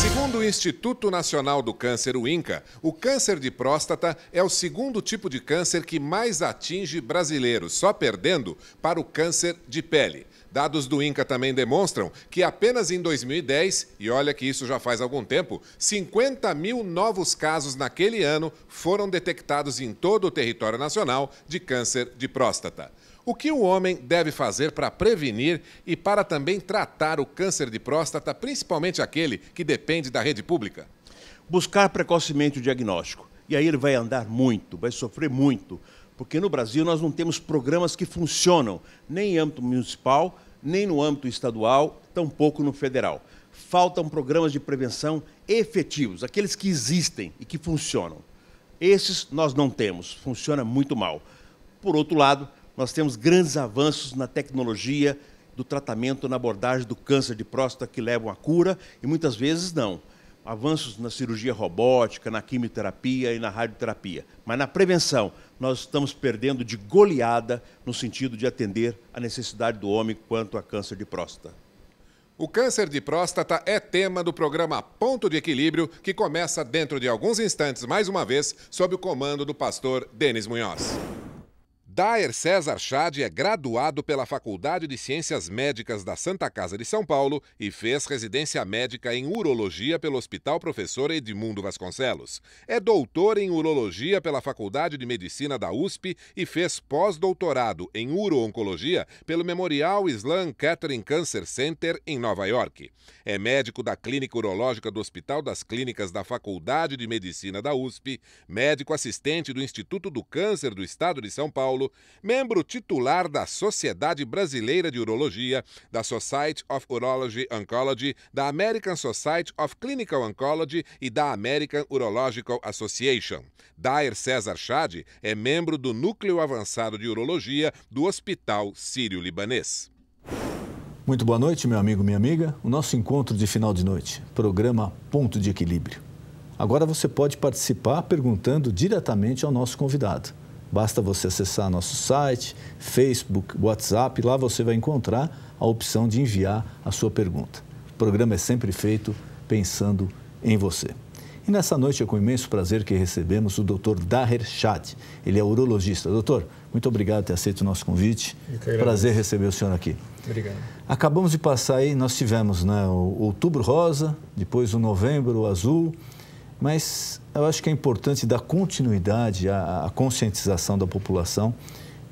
Segundo o Instituto Nacional do Câncer, o INCA, o câncer de próstata é o segundo tipo de câncer que mais atinge brasileiros, só perdendo para o câncer de pele. Dados do INCA também demonstram que apenas em 2010, e olha que isso já faz algum tempo, 50 mil novos casos naquele ano foram detectados em todo o território nacional de câncer de próstata. O que o homem deve fazer para prevenir e para também tratar o câncer de próstata, principalmente aquele que depende da rede pública? Buscar precocemente o diagnóstico. E aí ele vai andar muito, vai sofrer muito, porque no Brasil nós não temos programas que funcionam, nem em âmbito municipal, nem no âmbito estadual, tampouco no federal. Faltam programas de prevenção efetivos, aqueles que existem e que funcionam. Esses nós não temos, funciona muito mal. Por outro lado, nós temos grandes avanços na tecnologia do tratamento, na abordagem do câncer de próstata que levam à cura e muitas vezes não. Avanços na cirurgia robótica, na quimioterapia e na radioterapia. Mas na prevenção, nós estamos perdendo de goleada no sentido de atender a necessidade do homem quanto a câncer de próstata. O câncer de próstata é tema do programa Ponto de Equilíbrio, que começa dentro de alguns instantes, mais uma vez, sob o comando do pastor Denis Munhoz. Daher César Chad é graduado pela Faculdade de Ciências Médicas da Santa Casa de São Paulo e fez residência médica em urologia pelo Hospital Professor Edmundo Vasconcelos. É doutor em urologia pela Faculdade de Medicina da USP e fez pós-doutorado em uro-oncologia pelo Memorial Sloan Kettering Cancer Center em Nova York. É médico da Clínica Urológica do Hospital das Clínicas da Faculdade de Medicina da USP, médico assistente do Instituto do Câncer do Estado de São Paulo, membro titular da Sociedade Brasileira de Urologia, da Society of Urology Oncology, da American Society of Clinical Oncology e da American Urological Association. Daher César Chad é membro do Núcleo Avançado de Urologia do Hospital Sírio-Libanês. Muito boa noite, meu amigo, minha amiga. O nosso encontro de final de noite, programa Ponto de Equilíbrio. Agora você pode participar perguntando diretamente ao nosso convidado. Basta você acessar nosso site, Facebook, WhatsApp, lá você vai encontrar a opção de enviar a sua pergunta. O programa é sempre feito pensando em você. E nessa noite é com imenso prazer que recebemos o Dr. Daher Chad. Ele é urologista. Doutor, muito obrigado por ter aceito o nosso convite. Prazer receber o senhor aqui. Obrigado. Acabamos de passar aí, nós tivemos, né, o Outubro Rosa, depois o Novembro Azul, mas eu acho que é importante dar continuidade à conscientização da população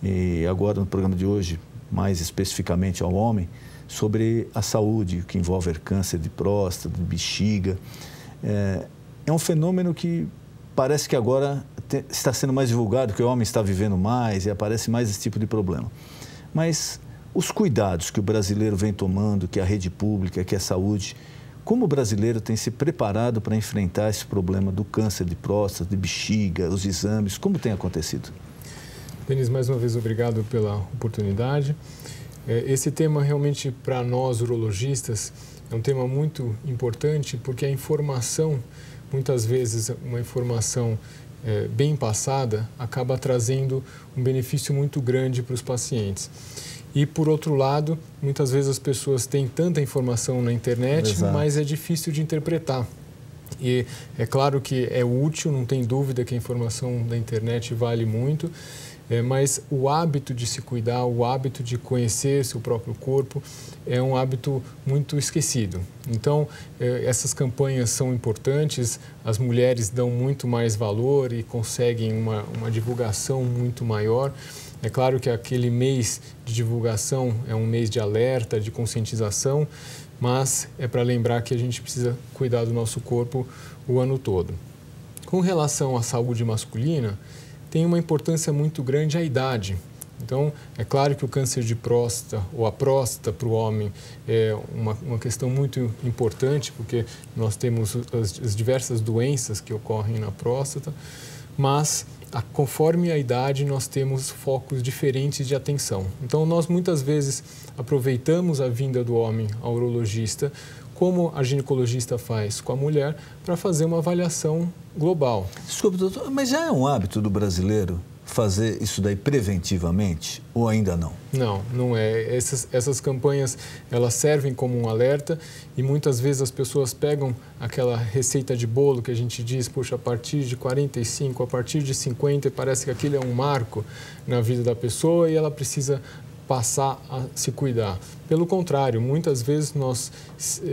e agora no programa de hoje, mais especificamente ao homem, sobre a saúde que envolve câncer de próstata, de bexiga. É um fenômeno que parece que agora está sendo mais divulgado, que o homem está vivendo mais e aparece mais esse tipo de problema. Mas os cuidados que o brasileiro vem tomando, que a rede pública, que a saúde, como o brasileiro tem se preparado para enfrentar esse problema do câncer de próstata, de bexiga, os exames, como tem acontecido? Denis, mais uma vez, obrigado pela oportunidade. Esse tema realmente, para nós urologistas, é um tema muito importante porque a informação, muitas vezes uma informação bem passada, acaba trazendo um benefício muito grande para os pacientes. E, por outro lado, muitas vezes as pessoas têm tanta informação na internet, Exato. Mas é difícil de interpretar. E é claro que é útil, não tem dúvida que a informação da internet vale muito, mas o hábito de se cuidar, o hábito de conhecer seu próprio corpo é um hábito muito esquecido. Então, essas campanhas são importantes, as mulheres dão muito mais valor e conseguem uma divulgação muito maior. É claro que aquele mês de divulgação é um mês de alerta, de conscientização, mas é para lembrar que a gente precisa cuidar do nosso corpo o ano todo. Com relação à saúde masculina, tem uma importância muito grande a idade. Então, é claro que o câncer de próstata ou a próstata para o homem é uma questão muito importante, porque nós temos as diversas doenças que ocorrem na próstata, mas conforme a idade, nós temos focos diferentes de atenção. Então, nós muitas vezes aproveitamos a vinda do homem ao urologista, como a ginecologista faz com a mulher, para fazer uma avaliação global. Desculpe, doutor, mas já é um hábito do brasileiro fazer isso daí preventivamente ou ainda não? Não, não é. Essas campanhas, elas servem como um alerta e muitas vezes as pessoas pegam aquela receita de bolo que a gente diz, puxa, a partir de 45, a partir de 50, parece que aquilo é um marco na vida da pessoa e ela precisa passar a se cuidar. Pelo contrário, muitas vezes nós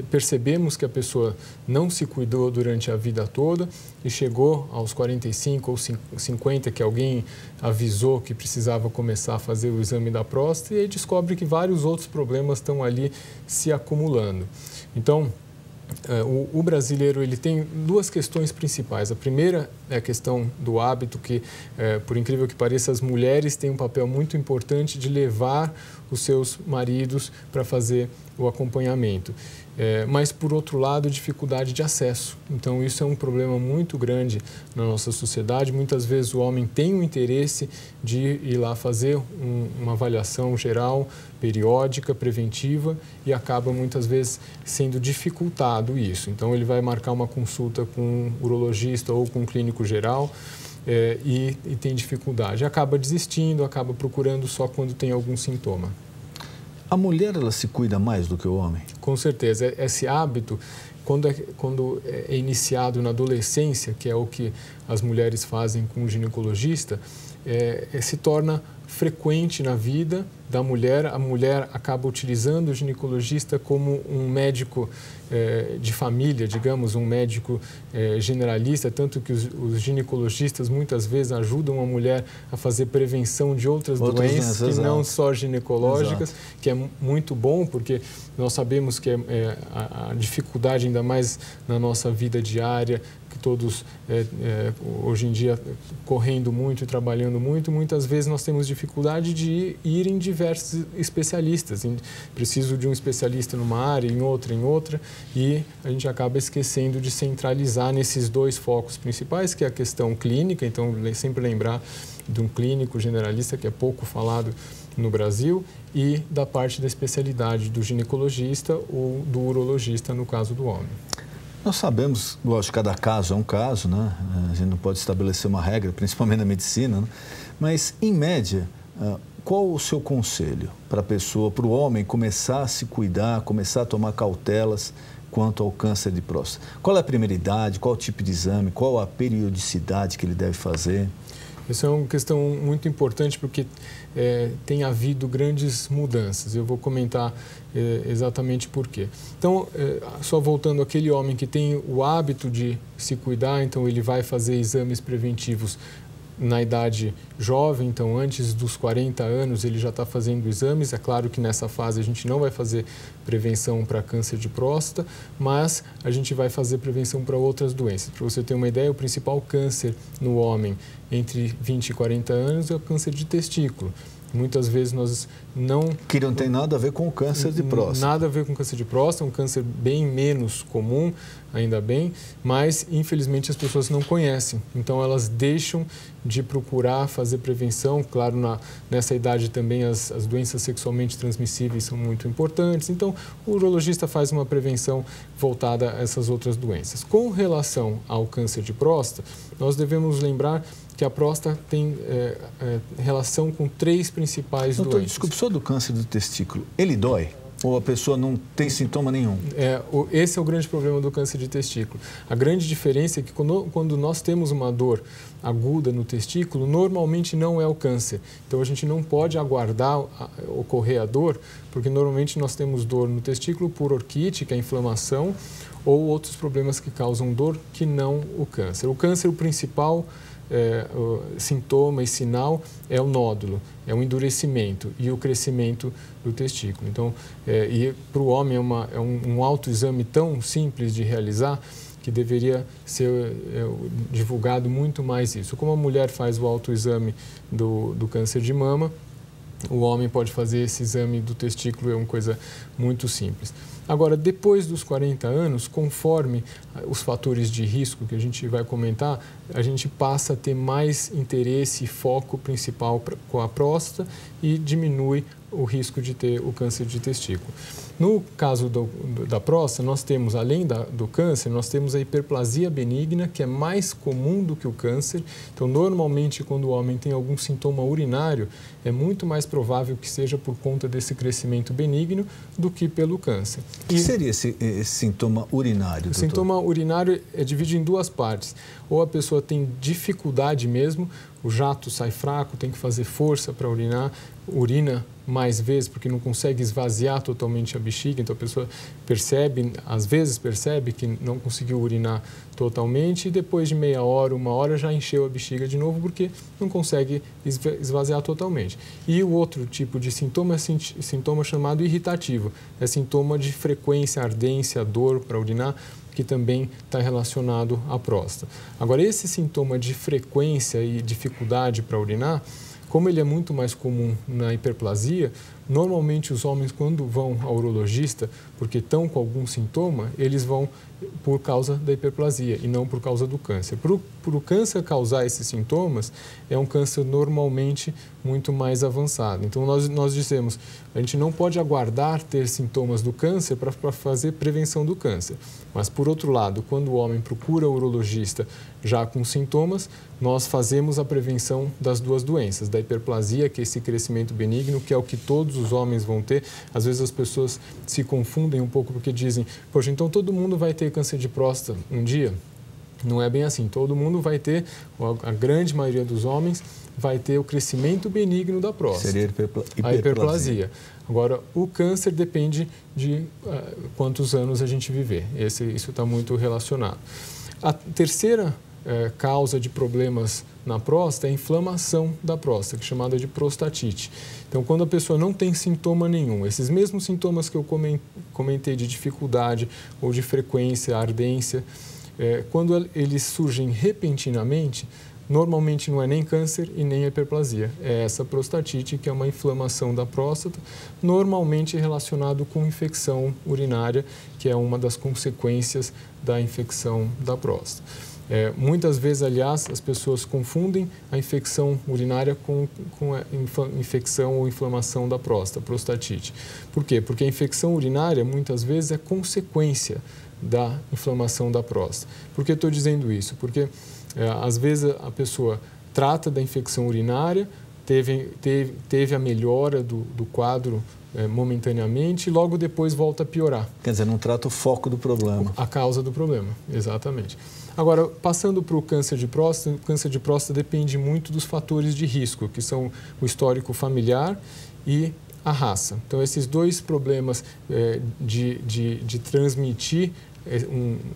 percebemos que a pessoa não se cuidou durante a vida toda e chegou aos 45 ou 50 que alguém avisou que precisava começar a fazer o exame da próstata e aí descobre que vários outros problemas estão ali se acumulando. Então, o brasileiro ele tem duas questões principais. A primeira é a questão do hábito, que, por incrível que pareça, as mulheres têm um papel muito importante de levar os seus maridos para fazer o acompanhamento. Mas, por outro lado, dificuldade de acesso. Então, isso é um problema muito grande na nossa sociedade. Muitas vezes o homem tem o interesse de ir lá fazer uma avaliação geral, periódica, preventiva, e acaba muitas vezes sendo dificultado isso. Então, ele vai marcar uma consulta com um urologista ou com um clínico geral e tem dificuldade. Acaba desistindo, acaba procurando só quando tem algum sintoma. A mulher, ela se cuida mais do que o homem? Com certeza. Esse hábito, quando é iniciado na adolescência, que é o que as mulheres fazem com o ginecologista, se torna frequente na vida da mulher. A mulher acaba utilizando o ginecologista como um médico de família, digamos, um médico generalista, tanto que os ginecologistas muitas vezes ajudam a mulher a fazer prevenção de outras doenças que não só ginecológicas, que é muito bom, porque nós sabemos que a dificuldade, ainda mais na nossa vida diária, que todos hoje em dia correndo muito e trabalhando muito, muitas vezes nós temos dificuldade de ir em diversos especialistas. Preciso de um especialista numa área, em outra, e a gente acaba esquecendo de centralizar nesses dois focos principais, que é a questão clínica. Então, sempre lembrar de um clínico generalista, que é pouco falado no Brasil, e da parte da especialidade do ginecologista ou do urologista, no caso do homem. Nós sabemos, lógico, cada caso é um caso, né? A gente não pode estabelecer uma regra, principalmente na medicina, né? Mas, em média, qual o seu conselho para a pessoa, para o homem começar a se cuidar, começar a tomar cautelas quanto ao câncer de próstata? Qual é a primeira idade, qual o tipo de exame, qual a periodicidade que ele deve fazer? Essa é uma questão muito importante porque tem havido grandes mudanças. Eu vou comentar exatamente por quê. Então, só voltando àquele homem que tem o hábito de se cuidar, então ele vai fazer exames preventivos na idade jovem, então antes dos 40 anos ele já está fazendo exames. É claro que nessa fase a gente não vai fazer prevenção para câncer de próstata, mas a gente vai fazer prevenção para outras doenças. Para você ter uma ideia, o principal câncer no homem entre 20 e 40 anos é o câncer de testículo. Muitas vezes nós não... Que não tem nada a ver com o câncer de próstata. Nada a ver com o câncer de próstata, é um câncer bem menos comum, ainda bem, mas infelizmente as pessoas não conhecem. Então elas deixam de procurar fazer prevenção. Claro, nessa idade também as doenças sexualmente transmissíveis são muito importantes. Então o urologista faz uma prevenção voltada a essas outras doenças. Com relação ao câncer de próstata, nós devemos lembrar que a próstata tem relação com 3 principais doenças. Desculpe, só do câncer do testículo, ele dói? Ou a pessoa não tem sintoma nenhum? Esse é o grande problema do câncer de testículo. A grande diferença é que quando nós temos uma dor aguda no testículo, normalmente não é o câncer. Então a gente não pode aguardar ocorrer a dor, porque normalmente nós temos dor no testículo por orquite, que é a inflamação, ou outros problemas que causam dor que não o câncer. O câncer, o principal o sintoma e sinal é o nódulo, é o endurecimento e o crescimento do testículo. Então, e para o homem é um autoexame tão simples de realizar que deveria ser divulgado muito mais isso. Como a mulher faz o autoexame do câncer de mama, o homem pode fazer esse exame do testículo, é uma coisa muito simples. Agora, depois dos 40 anos, conforme os fatores de risco que a gente vai comentar, a gente passa a ter mais interesse e foco principal com a próstata e diminui o risco de ter o câncer de testículo. No caso da próstata, nós temos, além do câncer, nós temos a hiperplasia benigna, que é mais comum do que o câncer. Então, normalmente, quando o homem tem algum sintoma urinário, é muito mais provável que seja por conta desse crescimento benigno do que pelo câncer. O que seria esse sintoma urinário, doutor? O sintoma urinário é dividido em duas partes. Ou a pessoa tem dificuldade mesmo, o jato sai fraco, tem que fazer força para urinar, urina mais vezes porque não consegue esvaziar totalmente a bexiga, então a pessoa percebe, às vezes percebe que não conseguiu urinar totalmente e depois de meia hora, 1 hora já encheu a bexiga de novo porque não consegue esvaziar totalmente. E o outro tipo de sintoma é sintoma chamado irritativo, é sintoma de frequência, ardência, dor para urinar, que também está relacionado à próstata. Agora, esse sintoma de frequência e dificuldade para urinar, como ele é muito mais comum na hiperplasia, normalmente os homens, quando vão ao urologista, porque estão com algum sintoma, eles vão por causa da hiperplasia e não por causa do câncer. Por o câncer causar esses sintomas, é um câncer normalmente muito mais avançado. Então, nós dizemos, a gente não pode aguardar ter sintomas do câncer para fazer prevenção do câncer. Mas, por outro lado, quando o homem procura o urologista já com sintomas, nós fazemos a prevenção das duas doenças, da hiperplasia, que é esse crescimento benigno, que é o que todos os homens vão ter. Às vezes as pessoas se confundem um pouco porque dizem, poxa, então todo mundo vai ter câncer de próstata um dia? Não é bem assim, todo mundo vai ter, a grande maioria dos homens vai ter o crescimento benigno da próstata. Seria a hiperplasia. Agora, o câncer depende de quantos anos a gente viver. Isso está muito relacionado. A terceira causa de problemas na próstata é a inflamação da próstata, que é chamada de prostatite. Então, quando a pessoa não tem sintoma nenhum, esses mesmos sintomas que eu comentei de dificuldade ou de frequência, ardência, quando eles surgem repentinamente, normalmente não é nem câncer e nem hiperplasia. É essa prostatite, que é uma inflamação da próstata, normalmente relacionado com infecção urinária, que é uma das consequências da infecção da próstata. Muitas vezes, aliás, as pessoas confundem a infecção urinária com a infecção ou inflamação da próstata, prostatite. Por quê? Porque a infecção urinária, muitas vezes, é consequência da inflamação da próstata. Por que estou dizendo isso? Porque, às vezes, a pessoa trata da infecção urinária, teve a melhora do quadro momentaneamente e logo depois volta a piorar. Quer dizer, não trata o foco do problema. A causa do problema, exatamente. Agora, passando para o câncer de próstata depende muito dos fatores de risco, que são o histórico familiar e a raça. Então, esses dois problemas de transmitir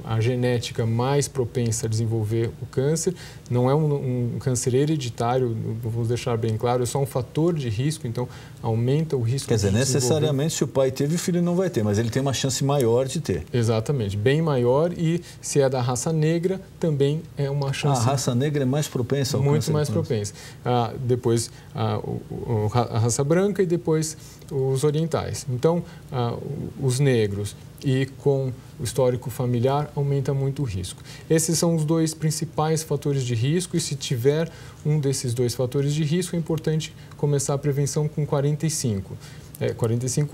a genética mais propensa a desenvolver o câncer, não é um câncer hereditário, vamos deixar bem claro, é só um fator de risco, então aumenta o risco de desenvolver. Quer dizer, necessariamente se o pai teve, o filho não vai ter, mas ele tem uma chance maior de ter. Exatamente, bem maior, e se é da raça negra, também é uma chance... A raça negra é mais propensa ao câncer? Muito mais propensa. Depois a raça branca e depois os orientais. Então, os negros e com o histórico familiar aumenta muito o risco. Esses são os dois principais fatores de risco e se tiver um desses dois fatores de risco é importante começar a prevenção com 45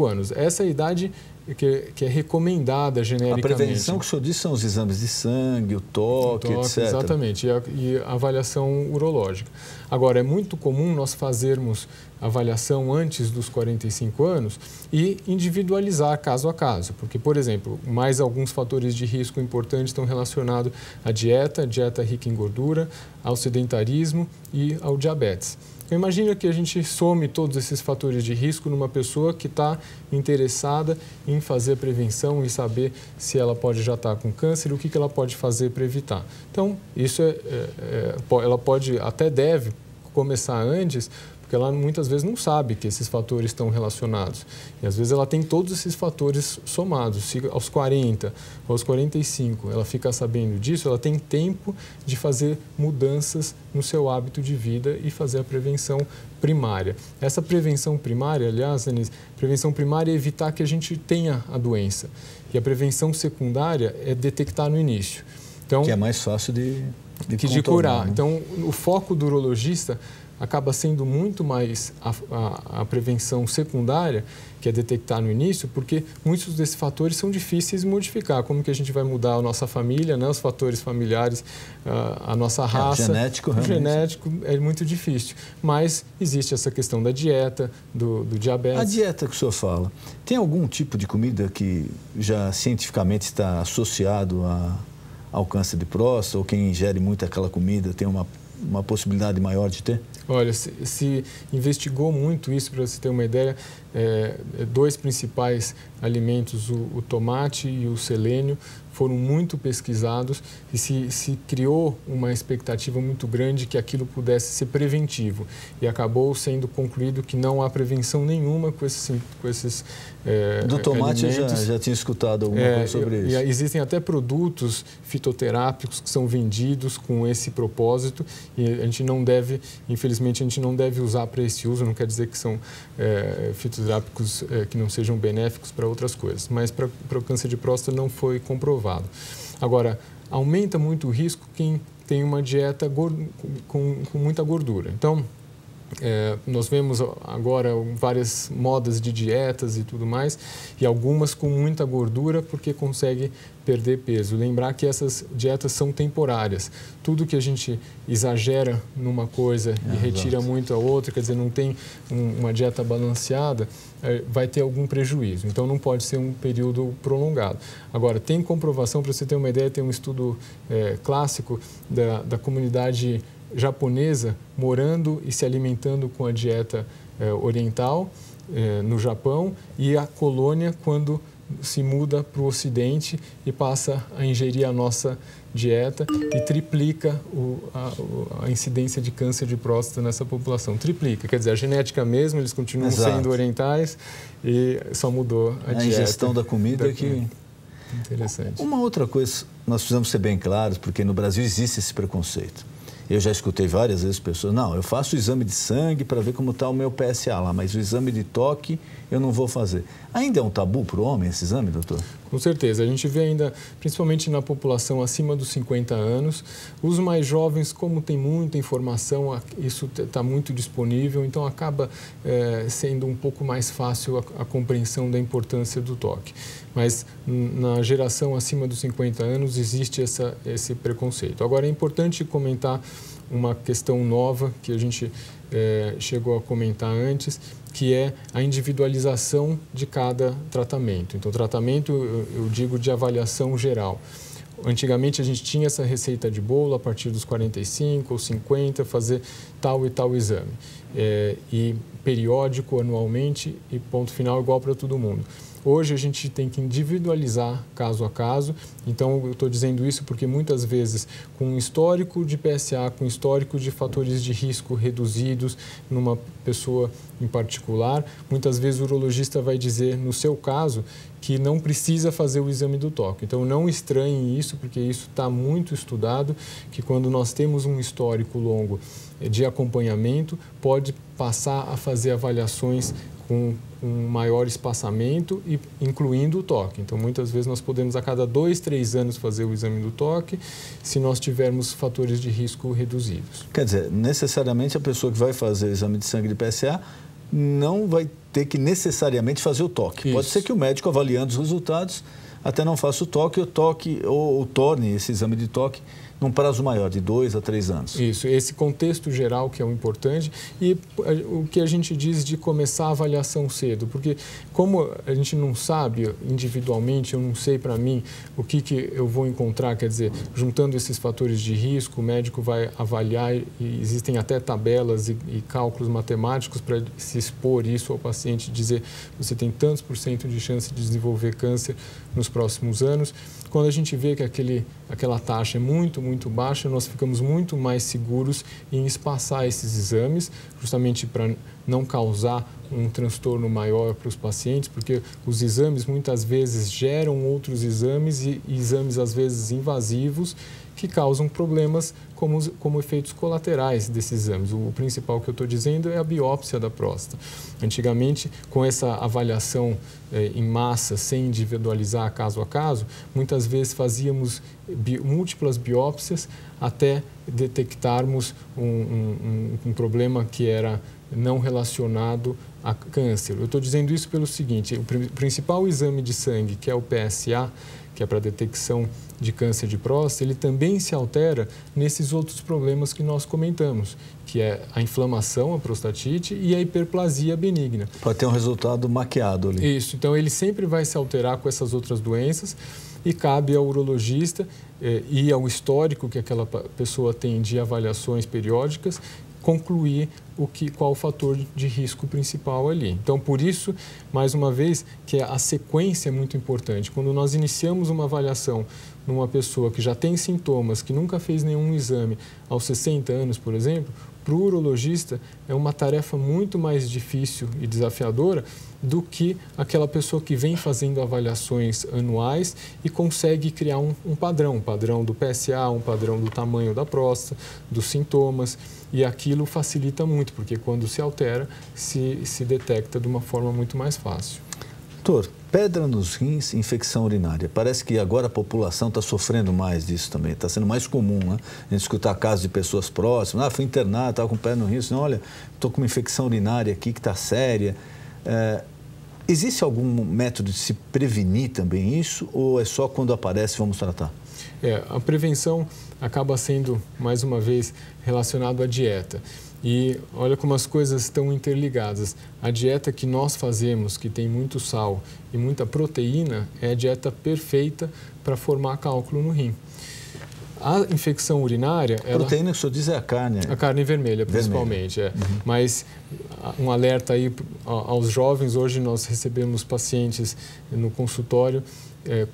anos. Essa é a idade que é recomendada genericamente. A prevenção que o senhor disse são os exames de sangue, o toque, etc. Exatamente, e a avaliação urológica. Agora, é muito comum nós fazermos avaliação antes dos 45 anos e individualizar caso a caso, porque, por exemplo, mais alguns fatores de risco importantes estão relacionados à dieta rica em gordura, ao sedentarismo e ao diabetes. Então, imagina que a gente some todos esses fatores de risco numa pessoa que está interessada em fazer a prevenção e saber se ela pode já estar com câncer e o que ela pode fazer para evitar. Então, isso ela pode, até deve começar antes, porque ela muitas vezes não sabe que esses fatores estão relacionados. E às vezes ela tem todos esses fatores somados. Se aos 40 ou aos 45 ela fica sabendo disso, ela tem tempo de fazer mudanças no seu hábito de vida e fazer a prevenção primária. Essa prevenção primária, aliás, Denise, prevenção primária é evitar que a gente tenha a doença. E a prevenção secundária é detectar no início. Então, que é mais fácil de curar. Né? Então, o foco do urologista acaba sendo muito mais a prevenção secundária, que é detectar no início, porque muitos desses fatores são difíceis de modificar. Como que a gente vai mudar a nossa família, né? Os fatores familiares, a nossa raça. Genético, realmente. O genético é muito difícil. Mas existe essa questão da dieta, do diabetes. A dieta que o senhor fala, tem algum tipo de comida que já cientificamente está associado ao câncer de próstata, ou quem ingere muito aquela comida tem uma possibilidade maior de ter? Olha, se investigou muito isso, para você ter uma ideia, dois principais alimentos, o tomate e o selênio, foram muito pesquisados e se criou uma expectativa muito grande que aquilo pudesse ser preventivo. E acabou sendo concluído que não há prevenção nenhuma com esses do tomate alimentos. eu já tinha escutado alguma coisa sobre isso. E existem até produtos fitoterápicos que são vendidos com esse propósito e a gente não deve, infelizmente, a gente não deve usar para esse uso, não quer dizer que são fitoterápicos que não sejam benéficos para outras coisas, mas para o câncer de próstata não foi comprovado. Agora, aumenta muito o risco quem tem uma dieta com muita gordura. Então, nós vemos agora várias modas de dietas e tudo mais, e algumas com muita gordura porque consegue perder peso. Lembrar que essas dietas são temporárias. Tudo que a gente exagera numa coisa e retira muito a outra, quer dizer, não tem uma dieta balanceada, vai ter algum prejuízo. Então, não pode ser um período prolongado. Agora, tem comprovação, para você ter uma ideia, tem um estudo clássico da comunidade japonesa morando e se alimentando com a dieta oriental no Japão, e a colônia quando se muda para o Ocidente e passa a ingerir a nossa dieta e triplica a incidência de câncer de próstata nessa população. Triplica, quer dizer, a genética mesmo, eles continuam sendo orientais e só mudou a dieta. A ingestão da comida que... Interessante. Uma outra coisa, nós precisamos ser bem claros, porque no Brasil existe esse preconceito. Eu já escutei várias vezes pessoas, não, eu faço o exame de sangue para ver como está o meu PSA lá, mas o exame de toque eu não vou fazer. Ainda é um tabu para o homem esse exame, doutor? Com certeza. A gente vê ainda, principalmente na população acima dos 50 anos, os mais jovens, como tem muita informação, isso está muito disponível, então acaba sendo um pouco mais fácil a compreensão da importância do toque. Mas na geração acima dos 50 anos existe esse preconceito. Agora, é importante comentar uma questão nova que a gente chegou a comentar antes, que é a individualização de cada tratamento. Então, tratamento, eu digo de avaliação geral. Antigamente, a gente tinha essa receita de bolo a partir dos 45 ou 50, fazer tal e tal exame. E periódico, anualmente, e ponto final igual para todo mundo. Hoje a gente tem que individualizar caso a caso, então eu estou dizendo isso porque muitas vezes com um histórico de PSA, com histórico de fatores de risco reduzidos numa pessoa em particular, muitas vezes o urologista vai dizer, no seu caso, que não precisa fazer o exame do toque. Então não estranhem isso, porque isso está muito estudado, que quando nós temos um histórico longo de acompanhamento, pode passar a fazer avaliações com um maior espaçamento, e incluindo o toque. Então, muitas vezes nós podemos a cada 2, 3 anos fazer o exame do toque, se nós tivermos fatores de risco reduzidos. Quer dizer, necessariamente a pessoa que vai fazer o exame de sangue de PSA não vai ter que necessariamente fazer o toque. Isso. Pode ser que o médico, avaliando os resultados, até não faça o toque ou torne esse exame de toque num prazo maior, de 2 a 3 anos. Isso, esse contexto geral que é o importante, e o que a gente diz de começar a avaliação cedo, porque como a gente não sabe individualmente, eu não sei para mim o que eu vou encontrar, quer dizer, juntando esses fatores de risco, o médico vai avaliar, e existem até tabelas e cálculos matemáticos para se expor isso ao paciente, dizer você tem tantos % de chance de desenvolver câncer nos próximos anos. Quando a gente vê que aquela taxa é muito, muito baixa, nós ficamos muito mais seguros em espaçar esses exames, justamente para não causar um transtorno maior para os pacientes, porque os exames muitas vezes geram outros exames e exames às vezes invasivos que causam problemas como efeitos colaterais desses exames. O principal que eu estou dizendo é a biópsia da próstata. Antigamente, com essa avaliação em massa, sem individualizar caso a caso, muitas vezes fazíamos múltiplas biópsias até detectarmos um problema que era não relacionado a câncer. Eu estou dizendo isso pelo seguinte: o principal exame de sangue, que é o PSA, que é para detecção de câncer de próstata, ele também se altera nesses outros problemas que nós comentamos, que é a inflamação, a prostatite e a hiperplasia benigna. Pode ter um resultado maquiado ali. Isso, então ele sempre vai se alterar com essas outras doenças e cabe ao urologista e ao histórico que aquela pessoa tem de avaliações periódicas concluir qual o fator de risco principal ali. Então, por isso, mais uma vez, que a sequência é muito importante. Quando nós iniciamos uma avaliação numa pessoa que já tem sintomas, que nunca fez nenhum exame aos 60 anos, por exemplo, para o urologista é uma tarefa muito mais difícil e desafiadora do que aquela pessoa que vem fazendo avaliações anuais e consegue criar um padrão do PSA, um padrão do tamanho da próstata, dos sintomas, e aquilo facilita muito, porque quando se altera, se detecta de uma forma muito mais fácil. Doutor, pedra nos rins, infecção urinária. Parece que agora a população está sofrendo mais disso também. Está sendo mais comum, né? A gente escutar casos de pessoas próximas. Fui internado, estava com pedra no rim. Olha, estou com uma infecção urinária aqui que está séria. Existe algum método de se prevenir também isso? Ou é só quando aparece vamos tratar? A prevenção acaba sendo, mais uma vez, relacionado à dieta. E olha como as coisas estão interligadas. A dieta que nós fazemos, que tem muito sal e muita proteína, é a dieta perfeita para formar cálculo no rim. A infecção urinária... Proteína que o senhor diz é a carne. A carne vermelha, principalmente. Mas um alerta aí aos jovens. Hoje nós recebemos pacientes no consultório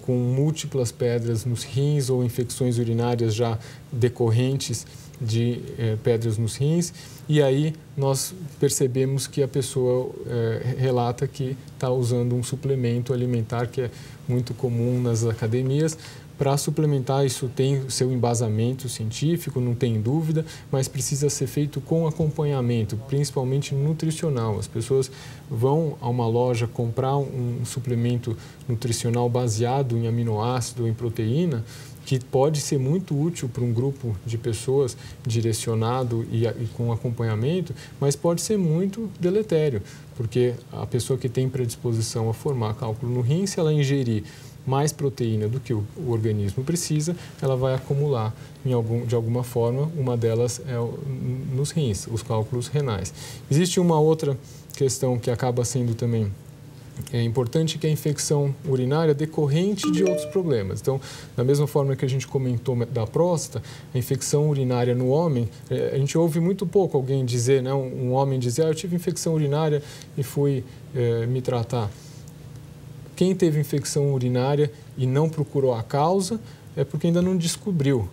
com múltiplas pedras nos rins ou infecções urinárias já decorrentes de pedras nos rins, e aí nós percebemos que a pessoa relata que está usando um suplemento alimentar que é muito comum nas academias. Para suplementar, isso tem seu embasamento científico, não tem dúvida, mas precisa ser feito com acompanhamento, principalmente nutricional. As pessoas vão a uma loja comprar um suplemento nutricional baseado em aminoácido ou em proteína, que pode ser muito útil para um grupo de pessoas direcionado e com acompanhamento, mas pode ser muito deletério, porque a pessoa que tem predisposição a formar cálculo no rim, se ela ingerir mais proteína do que o organismo precisa, ela vai acumular de alguma forma, uma delas é nos rins, os cálculos renais. Existe uma outra questão que acaba sendo também importante, que é a infecção urinária decorrente de outros problemas. Então, da mesma forma que a gente comentou da próstata, a infecção urinária no homem, a gente ouve muito pouco alguém dizer, né, um homem dizer, eu tive infecção urinária e fui me tratar. Quem teve infecção urinária e não procurou a causa é porque ainda não descobriu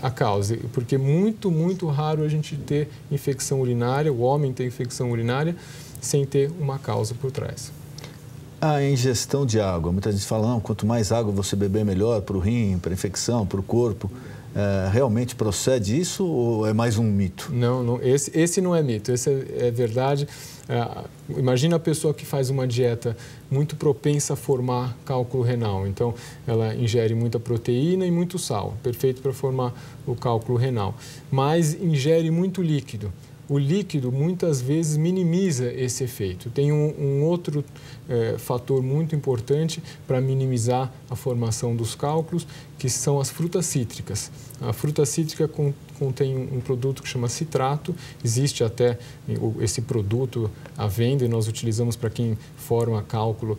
a causa, porque muito, muito raro a gente ter infecção urinária, o homem ter infecção urinária sem ter uma causa por trás. A ingestão de água. Muita gente fala, não, quanto mais água você beber, melhor para o rim, para a infecção, para o corpo. Realmente procede isso ou é mais um mito? Não, esse não é mito, esse é verdade. Imagina a pessoa que faz uma dieta muito propensa a formar cálculo renal. Então, ela ingere muita proteína e muito sal, perfeito para formar o cálculo renal. Mas ingere muito líquido. O líquido, muitas vezes, minimiza esse efeito. Tem um outro fator muito importante para minimizar a formação dos cálculos, que são as frutas cítricas. A fruta cítrica contém um produto que chama citrato. Existe até esse produto à venda e nós utilizamos para quem forma cálculo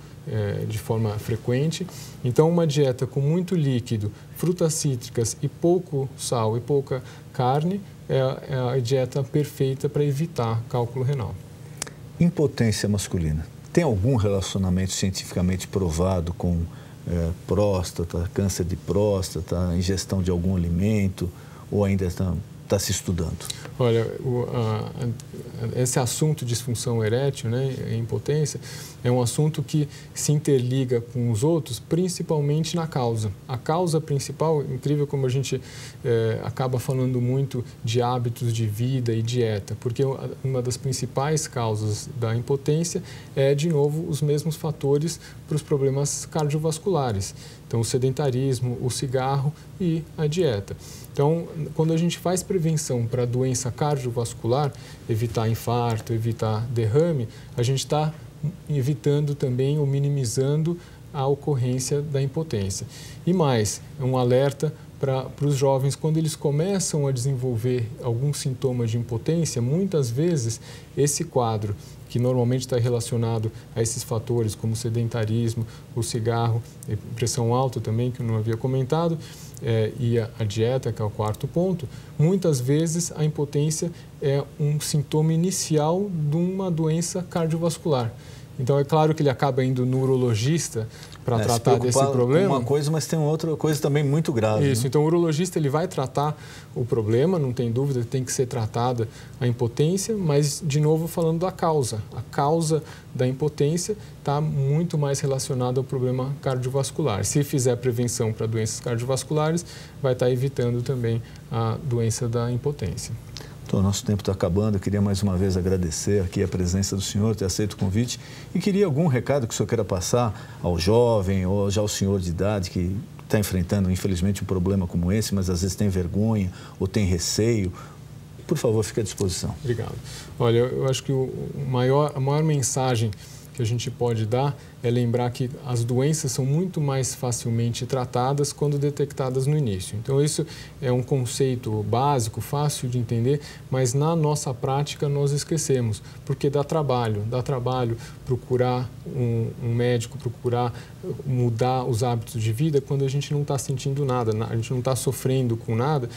de forma frequente. Então, uma dieta com muito líquido, frutas cítricas e pouco sal e pouca carne é a dieta perfeita para evitar cálculo renal. Impotência masculina. Tem algum relacionamento cientificamente provado com próstata, câncer de próstata, ingestão de algum alimento, ou ainda está está se estudando? Olha, esse assunto de disfunção erétil, né, impotência, é um assunto que se interliga com os outros, principalmente na causa. A causa principal, incrível como a gente acaba falando muito de hábitos de vida e dieta, porque uma das principais causas da impotência é, de novo, os mesmos fatores para os problemas cardiovasculares. Então, o sedentarismo, o cigarro e a dieta. Então, quando a gente faz prevenção para doença cardiovascular, evitar infarto, evitar derrame, a gente está evitando também ou minimizando a ocorrência da impotência. E mais, é um alerta para os jovens, quando eles começam a desenvolver algum sintoma de impotência, muitas vezes esse quadro, que normalmente está relacionado a esses fatores como o sedentarismo, o cigarro, pressão alta também, que eu não havia comentado, e a dieta, que é o quarto ponto, muitas vezes a impotência é um sintoma inicial de uma doença cardiovascular. Então, é claro que ele acaba indo no urologista para tratar desse problema. Uma coisa, mas tem outra coisa também muito grave. Isso, né? Então o urologista ele vai tratar o problema, não tem dúvida que tem que ser tratada a impotência, mas, de novo, falando da causa. A causa da impotência está muito mais relacionada ao problema cardiovascular. Se fizer prevenção para doenças cardiovasculares, vai estar evitando também a doença da impotência. Então, nosso tempo está acabando. Eu queria mais uma vez agradecer aqui a presença do senhor, ter aceito o convite. E queria algum recado que o senhor queira passar ao jovem ou já ao senhor de idade que está enfrentando, infelizmente, um problema como esse, mas às vezes tem vergonha ou tem receio. Por favor, fique à disposição. Obrigado. Olha, eu acho que a maior mensagem que a gente pode dar é lembrar que as doenças são muito mais facilmente tratadas quando detectadas no início. Então, isso é um conceito básico, fácil de entender, mas na nossa prática nós esquecemos, porque dá trabalho procurar um médico, procurar mudar os hábitos de vida quando a gente não está sentindo nada, a gente não está sofrendo com nada,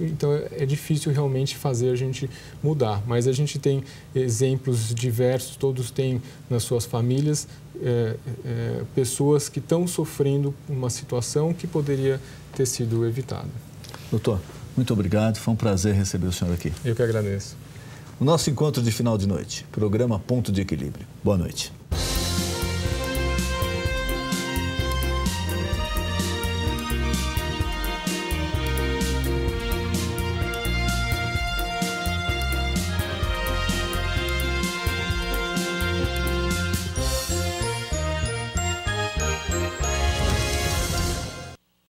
então é difícil realmente fazer a gente mudar. Mas a gente tem exemplos diversos, todos têm nas suas famílias, pessoas que estão sofrendo uma situação que poderia ter sido evitada. Doutor, muito obrigado. Foi um prazer receber o senhor aqui. Eu que agradeço. O nosso encontro de final de noite, programa Ponto de Equilíbrio. Boa noite.